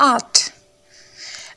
8।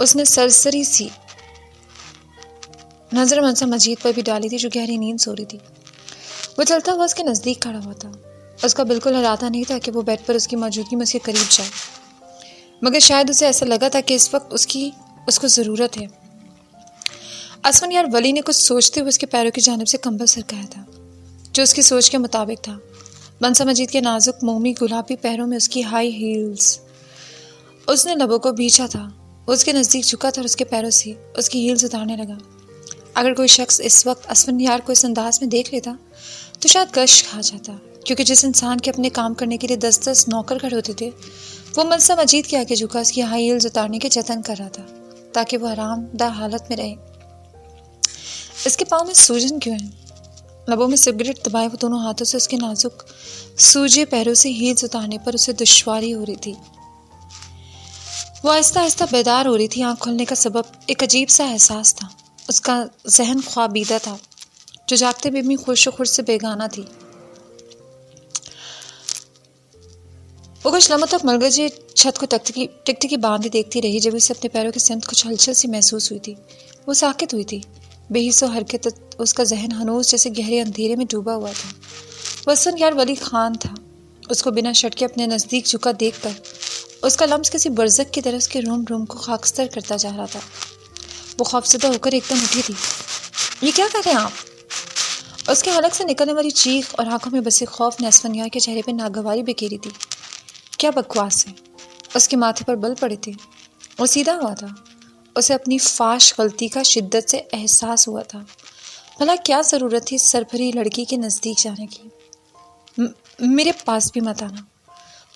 اس نے سرسری سی نظر منصا مجید پر بھی ڈالی تھی جو گہری نیند سو رہی تھی۔ وہ چلتا ہوا اس کے نزدیک کھڑا ہوا تھا۔ اس کا بالکل ارادہ نہیں تھا کہ وہ بیڈ پر اس کی موجودگی میں اس کے قریب جائے، مگر شاید اسے ایسا لگا تھا کہ اس وقت اس کو ضرورت ہے۔ اسفندیار ولی نے کچھ سوچتے ہوئے اس کے پیروں کی جانب سے کمبل سرکایا تھا جو اس کی سوچ کے مطابق تھا۔ منصا مجید کے نازک مومی گلابی پیروں میں اس کی ہائی ہیلز، اس نے لبوں کو بھینچا تھا۔ وہ اس کے نزدیک جھکا تھا اور اس کے پیروں سے اس کی ہیلز اتارنے لگا۔ اگر کوئی شخص اس وقت اسفندیار کو اس انداز میں دیکھ لیتا تو شاید گش کھا جاتا، کیونکہ جس انسان کے اپنے کام کرنے کے لیے 10 نوکر کھڑے ہوتے تھے وہ منصا مجید کے آگے جھکا اس کی ہائی ہیلز اتارنے کے جتن کر رہا تھا تاکہ وہ آرام دہ حالت میں رہے۔ اس کے پاؤں میں سوجن کیوں ہے؟ لبوں میں سگریٹ دبائے وہ دونوں ہاتھوں سے اس کے نازک سوجے پیروں سے ہیلز اتارنے پر اسے دشواری ہو رہی تھی۔ وہ آہستہ آہستہ بیدار ہو رہی تھی۔ آنکھ کھلنے کا سبب ایک عجیب سا احساس تھا۔ اس کا ذہن خوابیدہ تھا جو جاگتے بھی اپنی خوش و خرش سے بیگانہ تھی۔ وہ کچھ لمحوں تک ملگجے چھت کو ٹکٹکی باندھی دیکھتی رہی۔ جب اسے اپنے پیروں کی سمت کچھ ہلچل سی محسوس ہوئی تھی وہ ساکت ہوئی تھی۔ بے حس و حرکت اس کا ذہن ہنوز جیسے گہرے اندھیرے میں ڈوبا ہوا تھا۔ وہ اسفندیار ولی خان تھا۔ اس کو بنا شرط کے اپنے نزدیک جھکا دیکھ کر اس کا لمس کسی برزخ کی طرح اس کے روم کو خاکستر کرتا جا رہا تھا۔ وہ خوفزدہ ہو کر ایک دم اٹھی تھی۔ یہ کیا کر رہے ہیں آپ؟ اس کے حلق سے نکلنے والی چیخ اور آنکھوں میں بسے خوف نے اسفندیار کے چہرے پہ ناگواری بکھیری تھی۔ کیا بکواس ہے؟ اس کے ماتھے پر بل پڑے تھے۔ وہ سیدھا ہوا تھا۔ اسے اپنی فاش غلطی کا شدت سے احساس ہوا تھا۔ بھلا کیا ضرورت تھی سربھری لڑکی کے نزدیک جانے کی؟ میرے پاس بھی مت آنا،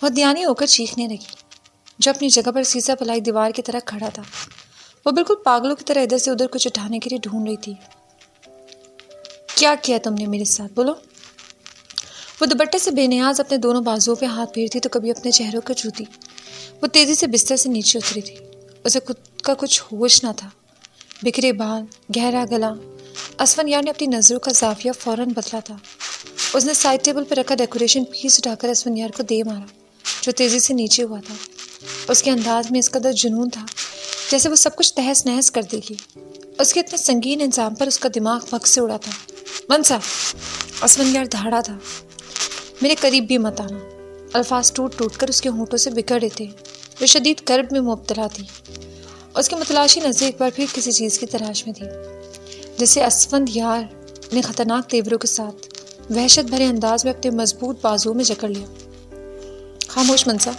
وہ دیانی ہو کر چیخنے لگی جو اپنی جگہ پر سیسا پلائی دیوار کی طرح کھڑا تھا۔ وہ بالکل پاگلوں کی طرح ادھر سے ادھر کچھ اٹھانے کے لیے ڈھونڈ رہی تھی۔ کیا کیا تم نے میرے ساتھ؟ بولو۔ وہ دوپٹے سے بے نیاز اپنے دونوں بازوؤں پہ ہاتھ پھیرتی تو کبھی اپنے چہروں کو چھوتی۔ وہ تیزی سے بستر سے نیچے اتری تھی۔ اسے خود کا کچھ ہوش نہ تھا۔ بکھرے بال، گہرا گلا۔ اسفندیار نے اپنی نظروں کا زاویہ فوراً بدلا تھا۔ اس نے سائڈ ٹیبل پہ رکھا ڈیکوریشن پیس اٹھا کر اسفندیار کو دے مارا جو تیزی سے نیچے ہوا تھا۔ اس کے انداز میں اس قدر جنون تھا جیسے وہ سب کچھ تہس نہس کر دے گی۔ اس کے اتنے سنگین انجام پر اس کا دماغ وقت سے اڑا تھا۔ منصا، اسفندیار دھاڑا تھا، میرے قریب بھی مت آنا۔ الفاظ ٹوٹ ٹوٹ کر اس کے ہونٹوں سے بکھر رہے تھے۔ وہ شدید کرب میں مبتلا تھی۔ اس کی متلاشی نظر ایک بار پھر کسی چیز کی تلاش میں تھی جسے اسفندیار نے خطرناک تیوروں کے ساتھ وحشت بھرے انداز میں اپنے مضبوط بازوؤں میں جکڑ لیا۔ خاموش منصا،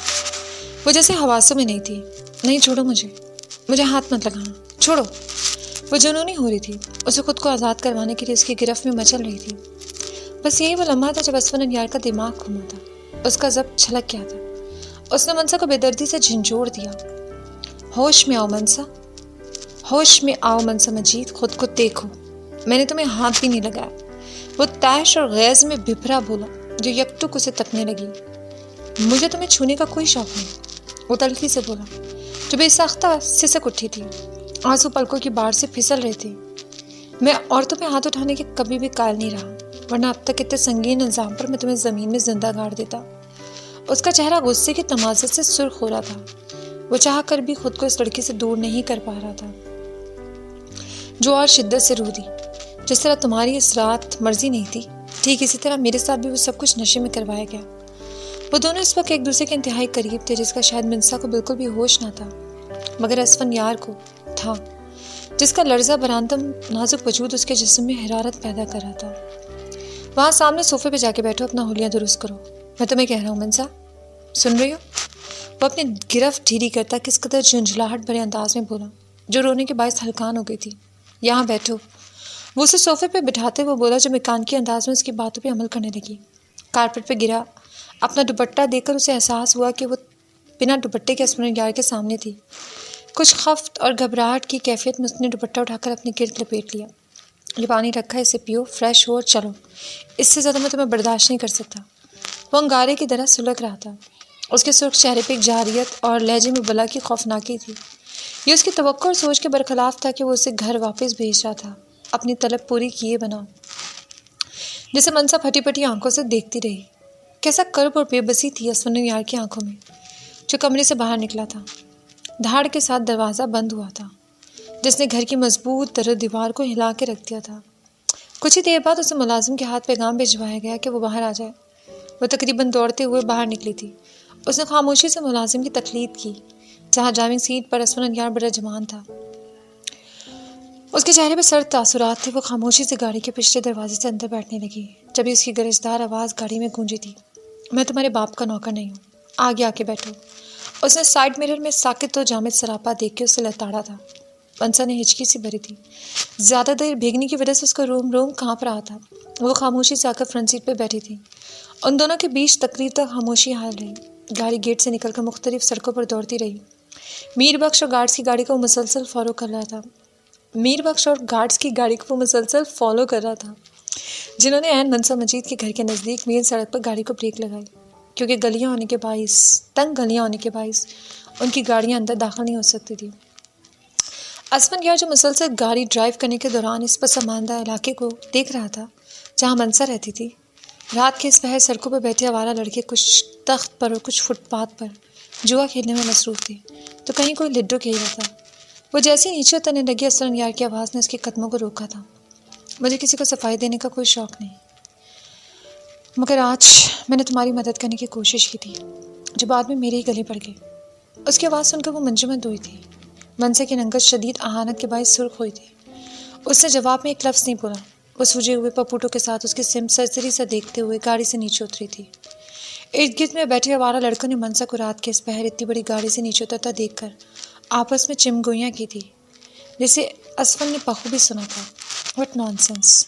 وہ جیسے حواسوں میں نہیں تھی۔ نہیں، چھوڑو مجھے ہاتھ مت لگانا، چھوڑو۔ وہ جنونی ہو رہی تھی۔ اسے خود کو آزاد کروانے کے لیے اس کی گرفت میں مچل رہی تھی۔ بس یہی وہ لمحہ تھا جب اسفندیار کا دماغ گھما تھا۔ اس کا ضبط چھلک گیا تھا۔ اس نے منصا کو بے دردی سے جھنجھوڑ دیا۔ ہوش میں آؤ منصا، ہوش میں آؤ منصا مجید، خود کو دیکھو، میں نے تمہیں ہاتھ بھی نہیں لگایا۔ وہ تیش اور غیظ میں بھپرا بولا جو یکٹک اسے تکنے لگی۔ مجھے تمہیں چھونے کا کوئی شوق نہیں، وہ تلخی سے بولا جو بے ساختہ سسک اٹھی تھی۔ آنسو پلکوں کی باڑ سے پھسل رہے تھے۔ میں عورتوں پہ ہاتھ اٹھانے کے کبھی بھی قائل نہیں رہا، ورنہ اب تک اتنے سنگین الزام پر میں تمہیں زمین میں زندہ گاڑ دیتا۔ اس کا چہرہ غصے کی تمازت سے سرخ ہو رہا تھا۔ وہ چاہ کر بھی خود کو اس لڑکی سے دور نہیں کر پا رہا تھا جو اور شدت سے رو دی۔ جس طرح تمہاری اس رات مرضی نہیں تھی، ٹھیک اسی طرح میرے ساتھ بھی وہ سب کچھ نشے میں کروایا گیا۔ وہ دونوں اس وقت ایک دوسرے کے انتہائی قریب تھے جس کا شاید منصا کو بالکل بھی ہوش نہ تھا، مگر اسفندیار کو تھا، جس کا لرزہ برآمدم نازک وجود اس کے جسم میں حرارت پیدا کر رہا تھا۔ وہاں سامنے صوفے پہ جا کے بیٹھو، اپنا حلیہ درست کرو، میں تمہیں کہہ رہا ہوں منصا، سن رہی ہو؟ وہ اپنی گرفت ڈھیلی کرتا کس قدر جھنجھلاہٹ بھرے انداز میں بولا جو رونے کے باعث ہلکان ہو گئی تھی۔ یہاں بیٹھو۔ وہ اسے صوفے پہ بٹھاتے ہوئے بولا جو مکانکی انداز میں اس کی باتوں پہ عمل کرنے لگی۔ کارپٹ پہ گرا اپنا دوپٹہ دیکھ کر اسے احساس ہوا کہ وہ بنا دوپٹے کے اسفندیار کے سامنے تھی۔ کچھ خفت اور گھبراہٹ کی کیفیت میں اس نے دوپٹہ اٹھا کر اپنی گرد لپیٹ لیا۔ یہ پانی رکھا ہے، اسے پیو، فریش ہو اور چلو، اس سے زیادہ میں تمہیں برداشت نہیں کر سکتا۔ وہ انگارے کی طرح سلگ رہا تھا۔ اس کے سرخ چہرے پہ ایک جارحیت اور لہجے میں بلا کی خوفناکی تھی۔ یہ اس کی توقع اور سوچ کے برخلاف تھا کہ وہ اسے گھر واپس بھیج رہا تھا، اپنی طلب پوری کیے بنا۔ جسے منصا پھٹی پھٹی آنکھوں سے دیکھتی رہی۔ کیسا کرب اور بے بسی تھی اسفندیار کی آنکھوں میں جو کمرے سے باہر نکلا تھا۔ دھاڑ کے ساتھ دروازہ بند ہوا تھا جس نے گھر کی مضبوط در دیوار کو ہلا کے رکھ دیا تھا۔ کچھ ہی دیر بعد اسے ملازم کے ہاتھ پیغام بھجوایا گیا کہ وہ باہر آ جائے۔ وہ تقریباً دوڑتے ہوئے باہر نکلی تھی۔ اس نے خاموشی سے ملازم کی تقلید کی جہاں ڈرائیونگ سیٹ پر اسفن انگیار بڑا جوان تھا۔ اس کے چہرے پہ سرد تاثرات تھے۔ وہ خاموشی سے گاڑی کے پچھلے دروازے سے اندر بیٹھنے لگی جبھی اس کی گرجدار آواز گاڑی میں گونجی تھی۔ میں تمہارے باپ کا نوکر نہیں ہوں، آگے آ کے بیٹھو۔ اس نے سائڈ میرر میں ساکت و جامد سراپا دیکھ کے اسے لتاڑا تھا۔ منسا نے ہچکی سی بھری تھی۔ زیادہ دیر بھیگنے کی وجہ سے اس کا روم روم کانپ رہا تھا۔ وہ خاموشی سے آ کر فرنٹ سیٹ پہ بیٹھی تھی۔ ان دونوں کے بیچ تقریر تک خاموشی حائل رہی۔ گاڑی گیٹ سے نکل کر مختلف سڑکوں پر دوڑتی رہی۔ میر بخش اور گارڈز کی گاڑی کو وہ مسلسل فالو کر رہا تھا جنہوں نے عین منسا مجید کے گھر کے نزدیک مین سڑک پر گاڑی کو بریک لگائی کیونکہ تنگ گلیاں ہونے کے باعث ان کی گاڑیاں اندر داخل نہیں ہو سکتی تھی۔ اسفن یار جو مسلسل گاڑی ڈرائیو کرنے کے دوران اس پسماندہ علاقے کو دیکھ رہا تھا جہاں منسا رہتی تھی، رات کے اس پہر سڑکوں پر بیٹھے آوارہ لڑکے کچھ تخت پر اور کچھ فٹ پاتھ پر جوا کھیلنے میں مصروف تھے تو کہیں کوئی لڈو کھیل رہا تھا۔ وہ جیسے نیچے اترنے لگی اسفن یار کی آواز نے اس کے قدموں کو روکا تھا۔ مجھے کسی کو صفائی دینے کا کوئی شوق نہیں، مگر آج میں نے تمہاری مدد کرنے کی کوشش کی تھی جو بعد میں میرے ہی گلے پڑ گئی۔ اس کی آواز سن کر وہ منجمد ہوئی تھی۔ منسا کی ننگت شدید اہانت کے باعث سرخ ہوئی تھی۔ اس نے جواب میں ایک لفظ نہیں بولا۔ وہ سوجے ہوئے پپوٹوں کے ساتھ اس کی سمت سرسری سے دیکھتے ہوئے گاڑی سے نیچے اتری تھی۔ ارد گرد میں بیٹھے آوارہ لڑکوں نے منسا کو رات کے اس پہر اتنی بڑی گاڑی سے نیچے اترتا دیکھ کر آپس میں چمگوئیاں کی تھی جسے اسفن نے بخوبی سنا تھا۔ What naan sense!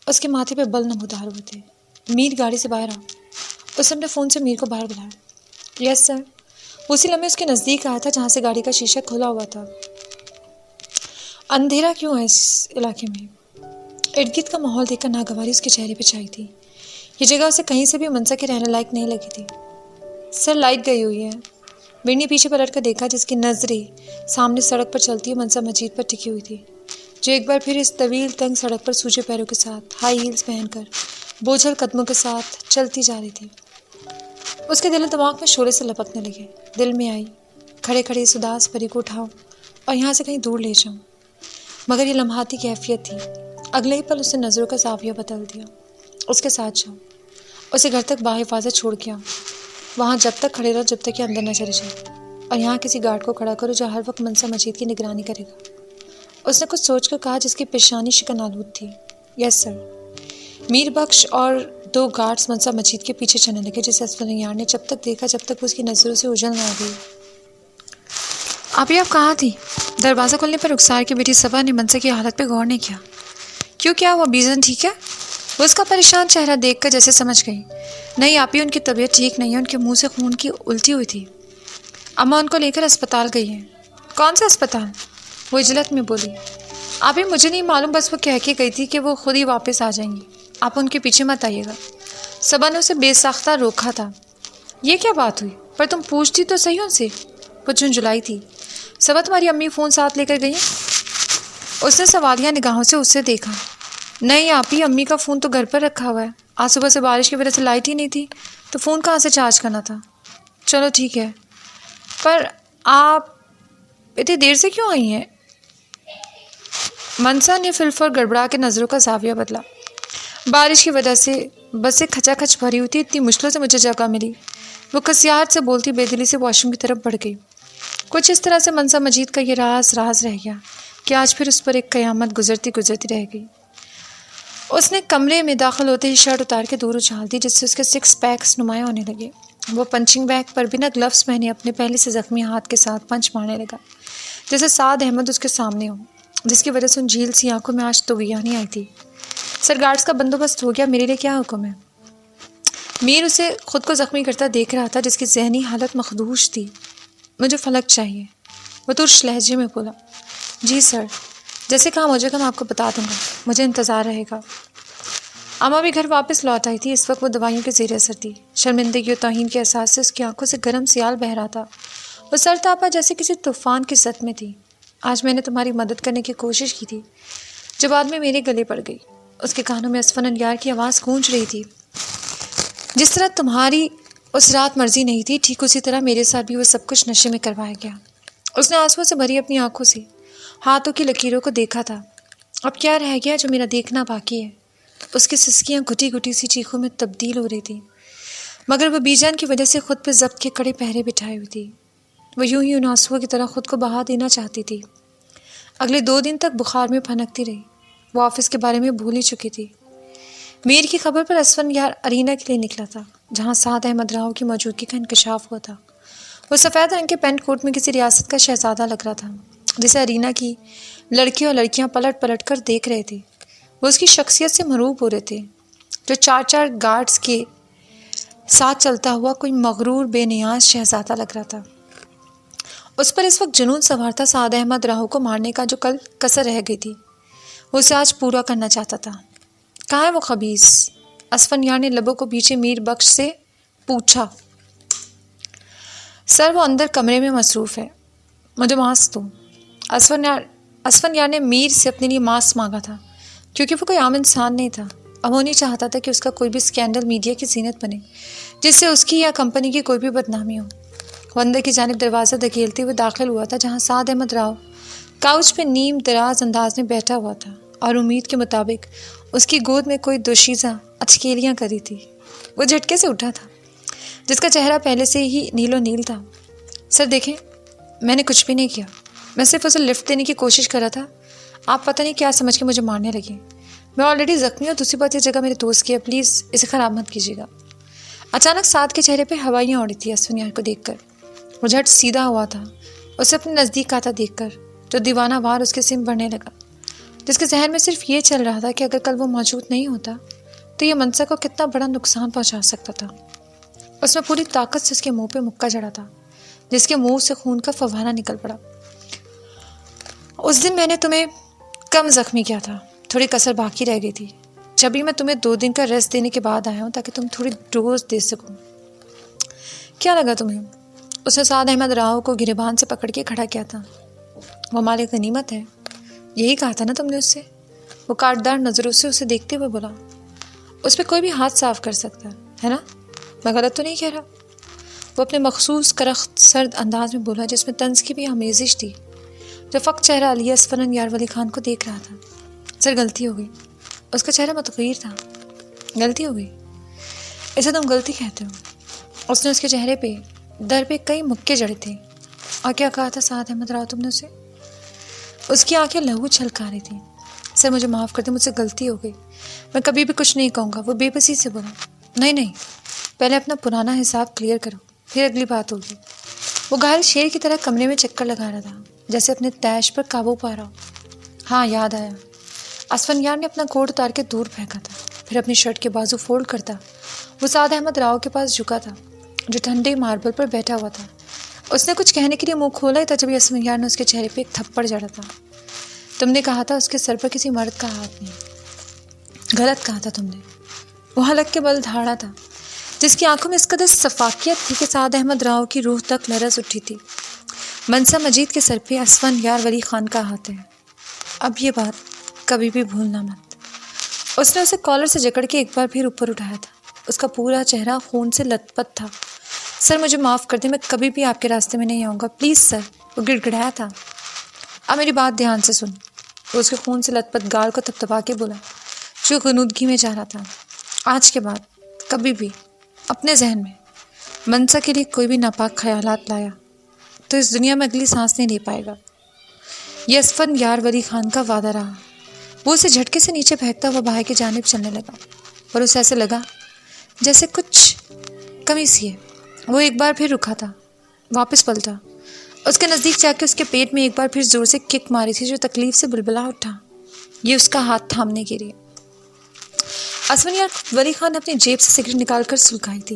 اس کے ماتھے پہ بل نمودار ہوئے تھے۔ میر گاڑی سے باہر آؤ۔ اس نے اپنے فون سے میر کو باہر بلایا۔ یس سر۔ اسی لمحے اس کے نزدیک آیا تھا جہاں سے گاڑی کا شیشہ کھلا ہوا تھا۔ اندھیرا کیوں ہے اس علاقے میں؟ ارد گرد کا ماحول دیکھ کر ناگواری اس کے چہرے پہ چھائی تھی۔ یہ جگہ اسے کہیں سے بھی منسا کے رہنے لائق نہیں لگی تھی۔ سر لائٹ گئی ہوئی ہے۔ میر نے پیچھے پلٹ کر دیکھا جس کی نظریں سامنے سڑک پر چلتی ہوئی منسا مجید پر ٹکی ہوئی تھی جو ایک بار پھر اس طویل تنگ سڑک پر سوجے پیروں کے ساتھ ہائی ہیلز پہن کر بوجھل قدموں کے ساتھ چلتی جا رہی تھی۔ اس کے دل و دماغ میں شعلے سے لپکنے لگے۔ دل میں آئی کھڑے کھڑے اس اداس پری کو اٹھاؤں اور یہاں سے کہیں دور لے جاؤں، مگر یہ لمحاتی کیفیت تھی۔ اگلے ہی پل اس نے نظروں کا زاویہ بدل دیا۔ اس کے ساتھ جاؤ، اسے گھر تک باحفاظت چھوڑ کے آؤ، وہاں جب تک کھڑے رہو جب تک کہ اندر نہ چلے جائے، اور یہاں کسی گارڈ کو کھڑا کرو جو ہر وقت منسا مجید کی نگرانی کرے گا۔ اس نے کچھ سوچ کر کہا جس کی پیشانی شکن آلود تھی۔ یس سر۔ میر بخش اور دو گارڈز منسا مجید کے پیچھے چلنے لگے جسے اسفن یار نے جب تک دیکھا جب تک اس کی نظروں سے اوجھل نہ ہو گئی۔ آپ کہاں تھی؟ دروازہ کھلنے پر رخسار کی بیٹی صبا نے منسا کی حالت پہ غور نہیں کیا۔ کیوں، کیا ہوا؟ بیزن ٹھیک ہے؟ وہ اس کا پریشان چہرہ دیکھ کر جیسے سمجھ گئی۔ نہیں آپی، ان کی طبیعت ٹھیک نہیں ہے، ان کے منہ سے خون کی الٹی ہوئی تھی۔ اماں ان کو لے کر اسپتال گئی ہیں۔ کون سا اسپتال؟ وہ عجلت میں بولی۔ آپی مجھے نہیں معلوم، بس وہ کہہ کے گئی تھی کہ وہ خود ہی واپس آ جائیں گی، آپ ان کے پیچھے مت آئیے گا۔ صبا نے اسے بے ساختہ روکا تھا۔ یہ کیا بات ہوئی؟ پر تم پوچھتی تو صحیح ان سے۔ وہ جھنجھلائی تھی۔ صبا تمہاری امی فون ساتھ لے کر گئی ہیں؟ اس نے سوالیہ نگاہوں سے اسے دیکھا۔ نہیں آپی، امی کا فون تو گھر پر رکھا ہوا ہے، آج صبح سے بارش کی وجہ سے لائٹ ہی نہیں تھی تو فون کہاں سے چارج کرنا تھا۔ چلو ٹھیک ہے، پر آپ اتنی دیر سے کیوں آئی ہیں؟ منسا نے فلفل گڑبڑا کے نظروں کا زاویہ بدلا۔ بارش کی وجہ سے بسیں کھچا کھچ بھری ہوئی تھی، اتنی مشکلوں سے مجھے جگہ ملی۔ وہ کسیاہٹ سے بولتی بے دلی سے واش روم کی طرف بڑھ گئی۔ کچھ اس طرح سے منسا مجید کا یہ راز رہ گیا کہ آج پھر اس پر ایک قیامت گزرتی رہ گئی۔ اس نے کمرے میں داخل ہوتے ہی شرٹ اتار کے دور اچھال دی جس سے اس کے 6 پیکس نمایاں ہونے لگے۔ وہ پنچنگ بیگ پر بنا گلفز پہنے اپنے پہلے سے زخمی ہاتھ کے ساتھ پنچ مارنے لگا جیسے سعد احمد اس کے سامنے ہو، جس کی وجہ سے ان جھیل سی آنکھوں میں آج طغیانی آئی تھی۔ سر گارڈز کا بندوبست ہو گیا، میرے لیے کیا حکم ہے؟ میر اسے خود کو زخمی کرتا دیکھ رہا تھا جس کی ذہنی حالت مخدوش تھی۔ مجھے فلک چاہیے، وہ ترش لہجے میں بولا۔ جی سر، جیسے کام ہو جائے گا میں آپ کو بتا دوں گا، مجھے انتظار رہے گا۔ اماں بھی گھر واپس لوٹ آئی تھی۔ اس وقت وہ دوائیوں کے زیر اثر تھی۔ شرمندگی و توہین کے احساس سے اس کی آنکھوں سے گرم سیال بہہ رہا تھا۔ وہ سر تاپا جیسے کسی طوفان کی زد میں تھی۔ آج میں نے تمہاری مدد کرنے کی کوشش کی تھی جو بعد میں میرے گلے پڑ گئی۔ اس کے کانوں میں اسفن انگیار کی آواز گونج رہی تھی۔ جس طرح تمہاری اس رات مرضی نہیں تھی، ٹھیک اسی طرح میرے ساتھ بھی وہ سب کچھ نشے میں کروایا گیا۔ اس نے آنسوؤں سے بھری اپنی آنکھوں سے ہاتھوں کی لکیروں کو دیکھا تھا۔ اب کیا رہ گیا جو میرا دیکھنا باقی ہے؟ اس کی سسکیاں گھٹی گھٹی سی چیخوں میں تبدیل ہو رہی تھی، مگر وہ بی جان کی وجہ سے خود پہ ضبط کے کڑے پہرے بٹھائے ہوئی تھی۔ وہ یوں ہی ان آنسوؤں کی طرح خود کو بہا دینا چاہتی تھی۔ اگلے 2 دن تک بخار میں پھنکتی رہی۔ وہ آفس کے بارے میں بھول ہی چکی تھی۔ میر کی خبر پر اسفن یار ارینا کے لیے نکلا تھا، جہاں سعد احمد راؤ کی موجودگی کا انکشاف ہوا تھا۔ وہ سفید رنگ کے پینٹ کوٹ میں کسی ریاست کا شہزادہ لگ رہا تھا، جسے ارینا کی لڑکے اور لڑکیاں پلٹ پلٹ کر دیکھ رہے تھے۔ وہ اس کی شخصیت سے مرعوب ہو رہے تھے، جو 4 گارڈز کے ساتھ چلتا ہوا کوئی مغرور بے نیاز شہزادہ لگ رہا تھا۔ اس پر اس وقت جنون سوار تھا سعد احمد راؤ کو مارنے کا، جو کل کسر رہ گئی تھی۔ وہ اسے آج پورا کرنا چاہتا تھا۔ کہاں ہے وہ خبیث؟ اسفن یار نے لبوں کو پیچھے میر بخش سے پوچھا۔ سر وہ اندر کمرے میں مصروف ہے، مجھے ماسک دو۔ اسفن یار نے میر سے اپنے لیے ماسک مانگا تھا، کیونکہ وہ کوئی عام انسان نہیں تھا۔ اب وہ نہیں چاہتا تھا کہ اس کا کوئی بھی اسکینڈل میڈیا کی زینت بنے، جس سے اس کی یا کمپنی کی کوئی بھی بدنامی ہو۔ وہ اندر کی جانب دروازہ دھکیلتے ہوئے داخل ہوا تھا، جہاں سعد احمد راؤ کاؤچ پہ نیم دراز انداز میں بیٹھا ہوا تھا، اور امید کے مطابق اس کی گود میں کوئی دوشیزہ اچکیلیاں کری تھی۔ وہ جھٹکے سے اٹھا تھا، جس کا چہرہ پہلے سے ہی نیل و نیل تھا۔ سر دیکھیں، میں نے کچھ بھی نہیں کیا، میں صرف اسے لفٹ دینے کی کوشش کر رہا تھا۔ آپ پتہ نہیں کیا سمجھ کے مجھے مارنے لگے۔ میں آلریڈی زخمی ہوں، دوسری بات یہ جگہ میرے دوست کی ہے، پلیز اسے خراب مت کیجیے گا۔ اچانک سعد کے چہرے پہ ہوائیاں اڑی تھی اسفن یار کو دیکھ کر۔ وہ جھٹ سیدھا ہوا تھا، اسے اپنے نزدیک آتا دیکھ کر، جو دیوانہ وار اس کے سم بڑھنے لگا، جس کے ذہن میں صرف یہ چل رہا تھا کہ اگر کل وہ موجود نہیں ہوتا تو یہ منصا کو کتنا بڑا نقصان پہنچا سکتا تھا۔ اس میں پوری طاقت سے اس کے منہ پہ مکہ جڑا تھا، جس کے منہ سے خون کا فوارہ نکل پڑا۔ اس دن میں نے تمہیں کم زخمی کیا تھا، تھوڑی کسر باقی رہ گئی تھی، جبھی میں تمہیں 2 دن کا ریسٹ دینے کے بعد آیا ہوں تاکہ تم تھوڑی ڈوز دے سکو۔ کیا لگا تمہیں؟ اس نے سعد احمد راؤ کو گریبان سے پکڑ کے کھڑا کیا تھا۔ وہ مال غنیمت ہے، یہی کہا تھا نا تم نے اس سے؟ وہ کاٹدار نظروں سے اسے دیکھتے ہوئے بولا۔ اس پہ کوئی بھی ہاتھ صاف کر سکتا ہے نا؟ میں غلط تو نہیں کہہ رہا؟ وہ اپنے مخصوص کرخت سرد انداز میں بولا، جس میں طنز کی بھی آمیزش تھی۔ جو فقط چہرہ علی اسفن یار ولی خان کو دیکھ رہا تھا۔ سر غلطی ہو گئی۔ اس کا چہرہ متغیر تھا۔ غلطی ہو گئی؟ اسے تم غلطی کہتے ہو؟ اس نے اس کے چہرے پہ در پہ کئی مکے جڑے تھے۔ اور کیا کہا تھا سعد احمد راؤ تم نے اسے؟ اس کی آنکھیں لہو چھلکا رہی تھیں۔ سر مجھے معاف کر دیں، مجھ سے غلطی ہو گئی، میں کبھی بھی کچھ نہیں کہوں گا۔ وہ بے بسی سے بولا۔ نہیں، پہلے اپنا پرانا حساب کلیئر کرو، پھر اگلی بات ہوگی۔ وہ گھائل شیر کی طرح کمرے میں چکر لگا رہا تھا، جیسے اپنے تیش پر قابو پا رہا ہو۔ ہاں یاد آیا، اسفن یار نے اپنا کوٹ اتار کے دور پھینکا تھا، پھر اپنی شرٹ کے بازو فولڈ کرتا وہ سعد احمد راؤ کے پاس جھکا تھا، جو ٹھنڈے ماربل پر بیٹھا ہوا تھا۔ اس نے کچھ کہنے کے لیے منہ کھولا ہی تھا جب اسفن یار نے اس کے چہرے پہ ایک تھپڑ جڑا تھا۔ تم نے کہا تھا اس کے سر پر کسی مرد کا ہاتھ نہیں۔ غلط کہا تھا تم نے۔ وہ حلق کے بل دھاڑا تھا، جس کی آنکھوں میں اس قدر شفافیت تھی کہ سعد احمد راؤ کی روح تک لرز اٹھی تھی۔ منصا مجید کے سر پہ اسفن یار ولی خان کا ہاتھ ہے، اب یہ بات کبھی بھی بھولنا مت۔ اس نے اسے کالر سے جکڑ کے ایک بار پھر اوپر اٹھایا تھا۔ اس کا پورا چہرہ خون سے لت پت تھا۔ سر مجھے معاف کر دیں، میں کبھی بھی آپ کے راستے میں نہیں آؤں گا، پلیز سر۔ وہ گڑ گڑایا تھا۔ اب میری بات دھیان سے سن، وہ اس کے خون سے لت پت گال کو تھپتھپا کے بولا، جو غنودگی میں جا رہا تھا۔ آج کے بعد کبھی بھی اپنے ذہن میں منصا کے لیے کوئی بھی ناپاک خیالات لایا تو اس دنیا میں اگلی سانس نہیں لے پائے گا۔ یہ اسفن یار ولی خان کا وعدہ رہا۔ وہ اسے جھٹکے سے نیچے پھینکتا ہوا باہر کی جانب چلنے لگا، اور اسے ایسے لگا جیسے کچھ کمی سی ہے۔ وہ ایک بار پھر رکا تھا، واپس پلٹا، اس کے نزدیک جا کے اس کے پیٹ میں ایک بار پھر زور سے کک ماری تھی، جو تکلیف سے بلبلا اٹھا، یہ اس کا ہاتھ تھامنے کے لیے۔ اسفن یار ولی خان نے اپنی جیب سے سگریٹ نکال کر سلگائی تھی۔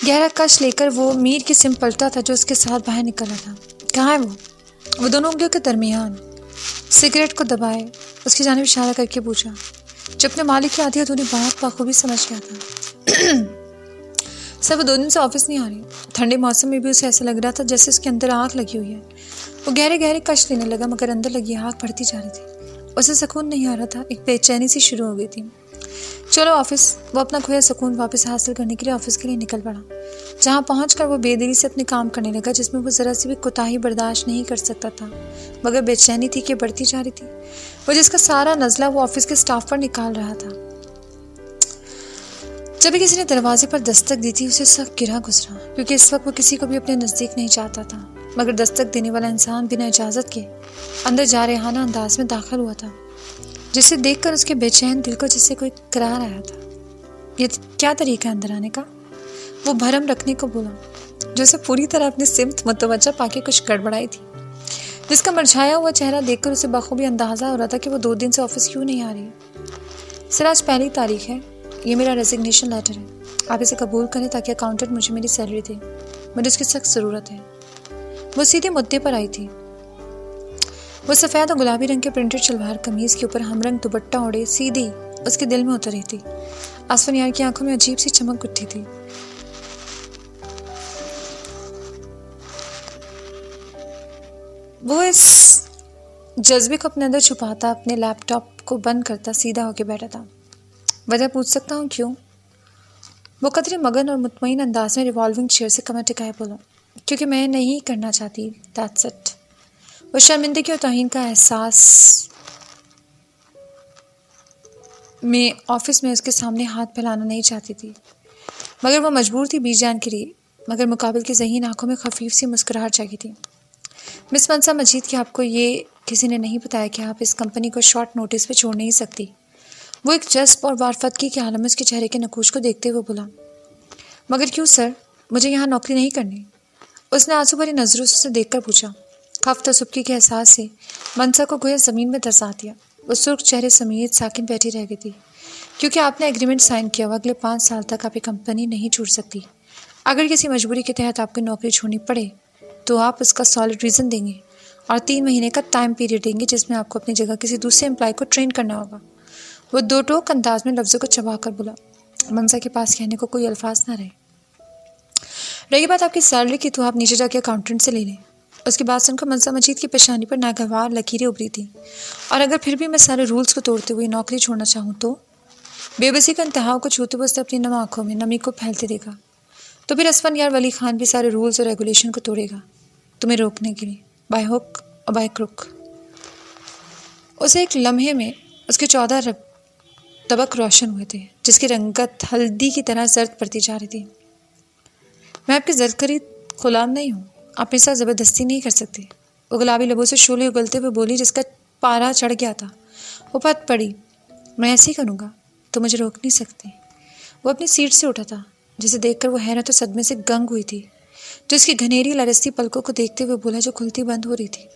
گہرا کش لے کر وہ میر کی سم پلٹا تھا، جو اس کے ساتھ باہر نکلا تھا۔ کہاں ہے وہ دونوں انگلیوں کے درمیان سگریٹ کو دبائے اس کی جانب اشارہ کر کے پوچھا۔ جو اپنے مالک کی آدھی ادھوری بات بخوبی سمجھ گیا تھا۔ سر وہ 2 دن سے آفس نہیں آ رہی۔ ٹھنڈے موسم میں بھی اسے ایسا لگ رہا تھا جیسے اس کے اندر آگ لگی ہوئی ہے۔ وہ گہرے گہرے کش لینے لگا، مگر اندر لگی آگ بڑھتی جا رہی تھی۔ اسے سکون نہیں آ رہا تھا، ایک بے چینی سی شروع ہو گئی تھی۔ چلو آفس۔ وہ اپنا کھویا سکون واپس حاصل کرنے کے لیے آفس کے لیے نکل پڑا، جہاں پہنچ کر وہ بے دلی سے اپنے کام کرنے لگا جس میں وہ ذرا سی بھی کوتاہی برداشت نہیں کر سکتا تھا، مگر بے چینی تھی کہ بڑھتی جا رہی تھی، وہ جس کا سارا نزلہ وہ آفس کے سٹاف پر نکال رہا تھا۔ جب بھی کسی نے دروازے پر دستک دی تھی اسے سخت گرا گزرا، کیونکہ اس وقت وہ کسی کو بھی اپنے نزدیک نہیں چاہتا تھا، مگر دستک دینے والا انسان بنا اجازت کے اندر جارحانہ انداز میں داخل ہوا تھا، جسے دیکھ کر اس کے بے چین دل کو جسے کوئی قرار آیا تھا۔ یہ کیا طریقہ ہے اندر آنے کا؟ وہ بھرم رکھنے کو بولا، جو اسے پوری طرح اپنی سمت متوجہ پا کے کچھ گڑبڑائی تھی، جس کا مرجھایا ہوا چہرہ دیکھ کر اسے بخوبی اندازہ ہو رہا تھا کہ وہ 2 دن سے آفس کیوں نہیں آ رہی ہے۔ سر آج 1 تاریخ ہے، یہ میرا ریزگنیشن لیٹر ہے، آپ اسے قبول کریں تاکہ اکاؤنٹنٹ مجھے میری سیلری دے، مجھے اس کی سخت ضرورت ہے۔ وہ سیدھے مدعے پر آئی تھی۔ وہ سفید اور گلابی رنگ کے پرنٹڈ شلوار قمیض کے اوپر ہم رنگ دوپٹہ اوڑھے سیدھی اس کے دل میں اتر رہی تھی۔ آسفن یار کی آنکھوں میں عجیب سی چمک اٹھی تھی۔ وہ اس جذبے کو اپنے اندر چھپاتا اپنے لیپ ٹاپ کو بند کرتا سیدھا ہو کے بیٹھا تھا۔ وجہ پوچھ سکتا ہوں کیوں؟ وہ قدرے مگن اور مطمئن انداز میں ریوالونگ چیئر سے کمر ٹکائے بولا، کیونکہ میں نہیں کرنا چاہتی، دیٹس اٹ۔ وہ شرمندگی اور توہین کا احساس میں آفس میں اس کے سامنے ہاتھ پھیلانا نہیں چاہتی تھی، مگر وہ مجبور تھی بی جان کے لیے، مگر مقابل کی ذہین آنکھوں میں خفیف سی مسکراہٹ جاگی تھی۔ مس منسا مجید کہ آپ کو یہ کسی نے نہیں بتایا کہ آپ اس کمپنی کو شارٹ نوٹس پہ چھوڑ نہیں سکتی؟ وہ ایک جذب اور وارفتگی کے عالم میں اس کے چہرے کے نقوش کو دیکھتے ہوئے بولا، مگر کیوں سر؟ مجھے یہاں نوکری نہیں کرنی۔ اس نے آنسو بھری نظروں سے اسے دیکھ کر پوچھا۔ خفت اور سبکی کے احساس سے منسا کو گویا زمین میں دھسا دیا۔ وہ سرخ چہرے سمیت ساکن بیٹھی رہ گئی تھی، کیونکہ آپ نے ایگریمنٹ سائن کیا ہوا اگلے 5 سال تک آپ یہ کمپنی نہیں چھوڑ سکتی۔ اگر کسی مجبوری کے تحت آپ کو نوکری چھوڑنی پڑے تو آپ اس کا سالڈ ریزن دیں گے اور 3 مہینے کا ٹائم پیریڈ دیں گے جس میں آپ کو اپنی جگہ کسی دوسرے امپلائی کو ٹرین کرنا ہوگا۔ وہ 2 ٹوک انداز میں لفظوں کو چبا کر بولا۔ منسا کے پاس کہنے کو کوئی الفاظ نہ رہے۔ رہی بات آپ کی سیلری کی تو آپ نیچے جا کے اکاؤنٹنٹ سے لے لیں۔ اس کی بات سن کر منسا مجید کی پیشانی پر ناگوار لکیریں ابھری تھیں، اور اگر پھر بھی میں سارے رولز کو توڑتے ہوئے نوکری چھوڑنا چاہوں تو؟ بے بسی کا انتہا کو چھوتے ہوئے اس نے اپنی نم آنکھوں میں نمی کو پھیلتے دیکھا۔ تو پھر اسفن یار ولی خان بھی سارے رولز اور ریگولیشن کو توڑے گا تمہیں روکنے کے لیے، بائی ہک اور بائی کروک۔ اسے ایک لمحے میں اس کے 14 طبق روشن ہوئے تھے، جس کی رنگت ہلدی کی طرح زرد پڑتی جا رہی تھی۔ میں آپ کی زرد کری غلام نہیں ہوں، آپ میرے ساتھ زبردستی نہیں کر سکتے۔ وہ گلابی لبوں سے شعلے اگلتے ہوئے بولی جس کا پارا چڑھ گیا تھا۔ وہ پت پڑی، میں ایسے ہی کروں گا تو مجھے روک نہیں سکتے۔ وہ اپنی سیٹ سے اٹھا تھا، جسے دیکھ کر وہ حیرت اور صدمے سے گنگ ہوئی تھی، جو اس کی گھنیری لرزتی پلکوں کو دیکھتے ہوئے بولا جو کھلتی بند ہو رہی تھی۔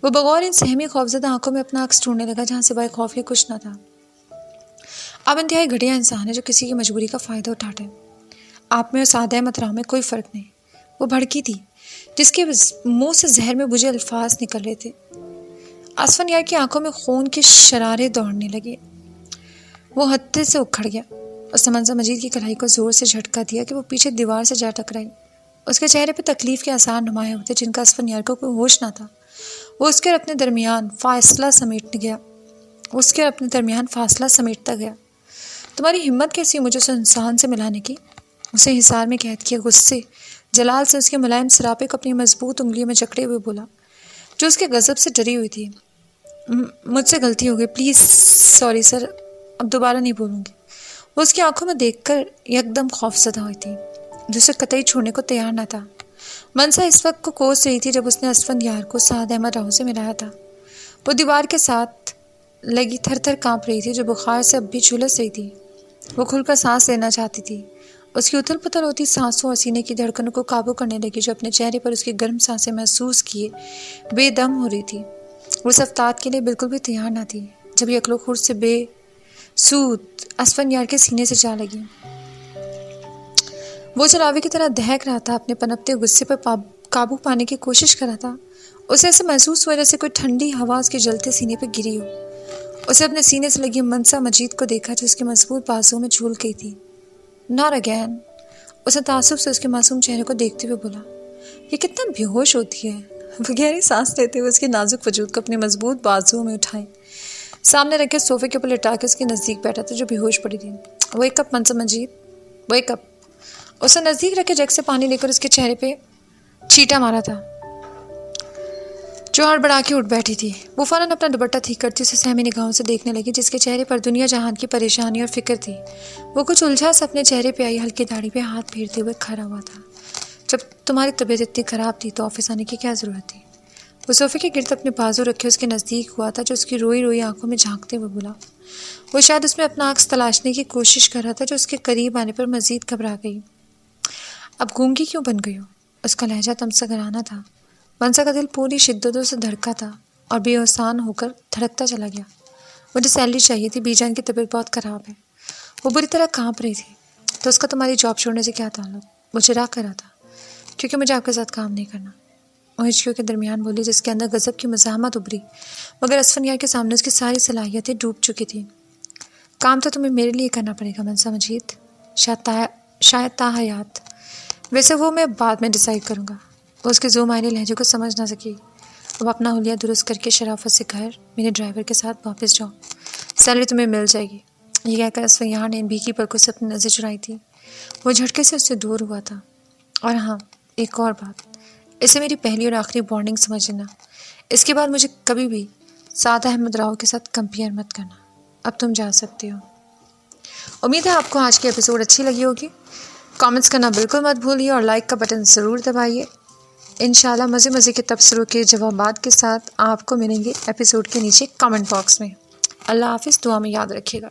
وہ بغور ان سہمی خوفزدہ آنکھوں میں اپنا عکس ڈھونڈنے لگا جہاں سوائے خوف کے کچھ نہ تھا۔ آپ انتہائی گھٹیا انسان ہے جو کسی کی مجبوری کا فائدہ اٹھاتے ہیں۔ آپ میں اور سادہ متراہ میں کوئی فرق نہیں۔ وہ بھڑکی تھی، جس کے منہ سے زہر میں بجھے الفاظ نکل رہے تھے۔ آسفن یار کی آنکھوں میں خون کے شرارے دوڑنے لگے۔ وہ ہتھے سے اکھڑ گیا۔ اس نے منسا مجید کی کلائی کو زور سے جھٹکا دیا کہ وہ پیچھے دیوار سے جا ٹکرائی۔ اس کے چہرے پہ تکلیف کے آثار نمایاں ہوتے جن کا آسفن یار کو کوئی ہوش نہ تھا۔ وہ اس کے اور اپنے درمیان فاصلہ سمیٹتا گیا۔ تمہاری ہمت کیسی مجھے اس انسان سے ملانے کی؟ اسے حصار میں قید کیا غصے جلال سے اس کے ملائم سراپے کو اپنی مضبوط انگلیوں میں جکڑے ہوئے بولا، جو اس کے غضب سے ڈری ہوئی تھی۔ مجھ سے غلطی ہو گئی، پلیز سوری سر، اب دوبارہ نہیں بولوں گی۔ وہ اس کی آنکھوں میں دیکھ کر یکدم خوف زدہ ہوئی تھی، جو اسے قطعی چھوڑنے کو تیار نہ تھا۔ منسا اس وقت کو کوس رہی تھی جب اس نے اسفند یار کو سعد احمد راہو سے ملایا تھا۔ وہ دیوار کے ساتھ لگی تھر تھر کانپ رہی تھی، جو بخار سے اب بھی جھلس رہی تھی۔ وہ کھل کر سانس لینا چاہتی تھی۔ اس کی اتھل پتھل ہوتی سانسوں اور سینے کی دھڑکنوں کو قابو کرنے لگی، جو اپنے چہرے پر اس کی گرم سانسیں محسوس کیے بے دم ہو رہی تھی۔ وہ اس افتاد کے لیے بالکل بھی تیار نہ تھی جب یکلو خور سے بے سود اسفن یار کے سینے سے جا لگی۔ وہ چلاوے کی طرح دہک رہا تھا، اپنے پنپتے غصے پر قابو پانے کی کوشش کر رہا تھا۔ اسے ایسے محسوس ہوا جیسے کوئی ٹھنڈی ہوا اس کے جلتے سینے پہ گری ہو۔ اسے اپنے سینے سے لگی منسا مجید کو دیکھا جو اس کے مضبوط بازوؤں میں جھول گئی تھی۔ ناٹ اگین، اسے تعصب سے اس کے معصوم چہرے کو دیکھتے ہوئے بولا، یہ کتنا بے ہوش ہوتی ہے۔ وہ گہری سانس لیتے ہوئے اس کے نازک وجود کو اپنے مضبوط بازوؤں میں اٹھائے، سامنے رکھے صوفے کے اوپر لٹا کے اس کے نزدیک بیٹھا تھا جو بے ہوش پڑی تھی. ویک اپ منصب مجید, ویک اپ. اسے نزدیک رکھے جگ سے پانی لے کر اس کے چہرے پہ چھینٹا مارا تھا جو ہڑبڑا کے اٹھ بیٹھی تھی. وہ فوراً اپنا دوپٹہ ٹھیک کرتی اسے سہمی نگاہوں سے دیکھنے لگی جس کے چہرے پر دنیا جہان کی پریشانی اور فکر تھی. وہ کچھ الجھا سا اپنے چہرے پہ آئی ہلکی داڑھی پہ ہاتھ پھیرتے ہوئے کھڑا ہوا تھا. جب تمہاری طبیعت اتنی خراب تھی تو آفس آنے کی کیا ضرورت تھی؟ وہ صوفے کے گرد اپنے بازو رکھے اس کے نزدیک ہوا تھا جو اس کی روئی روئی آنکھوں میں جھانکتے ہوئے بولا. وہ شاید اس میں اپنا عکس تلاشنے کی کوشش کر رہا تھا جو اس کے قریب آنے پر مزید گھبرا گئی. اب گونگی کیوں بن گئی ہو؟ اس کا لہجہ تمسا گرانا تھا. منسا کا دل پوری شدتوں سے دھڑکا تھا اور بے اوسان ہو کر دھڑکتا چلا گیا. مجھے سیلری چاہیے تھی, بی جان کی طبیعت بہت خراب ہے. وہ بری طرح کانپ رہی تھی. تو اس کا تمہاری جاب چھوڑنے سے کیا تعلق؟ مجھے راہ کرا تھا کیونکہ مجھے آپ کے ساتھ کام نہیں کرنا. وہ ہچکیوں کے درمیان بولی جس کے اندر غضب کی مزاحمت ابھری مگر اسفندیار کے سامنے اس کی ساری صلاحیتیں ڈوب چکی تھیں. کام تو تمہیں میرے لیے کرنا پڑے گا منسا مجید, شاید تا حیات. ویسے وہ میں بعد میں ڈیسائیڈ کروں گا. وہ اس کے ذو معنی لہجے کو سمجھ نہ سکی. اب اپنا حلیہ درست کر کے شرافت سے گھر میرے ڈرائیور کے ساتھ واپس جاؤ, سیلری تمہیں مل جائے گی. یہ کہہ کر اسفندیار نے ان بھیگی پلکوں سے اپنی نظر چرائی تھی. وہ جھٹکے سے اس سے دور ہوا تھا. اور ہاں, ایک اور بات, اسے میری پہلی اور آخری وارننگ سمجھ لینا. اس کے بعد مجھے کبھی بھی سعد احمد راؤ کے ساتھ کمپیئر مت کرنا. اب تم جا سکتے ہو. امید ہے آپ کو آج کی ایپیسوڈ اچھی لگی ہوگی. کامنٹس کرنا بالکل مت بھولیے اور لائک کا بٹن ضرور دبائیے. انشاءاللہ مزے کے تبصروں کے جوابات کے ساتھ آپ کو ملیں گے ایپیسوڈ کے نیچے کامنٹ باکس میں. اللہ حافظ, دعا میں یاد رکھیے گا.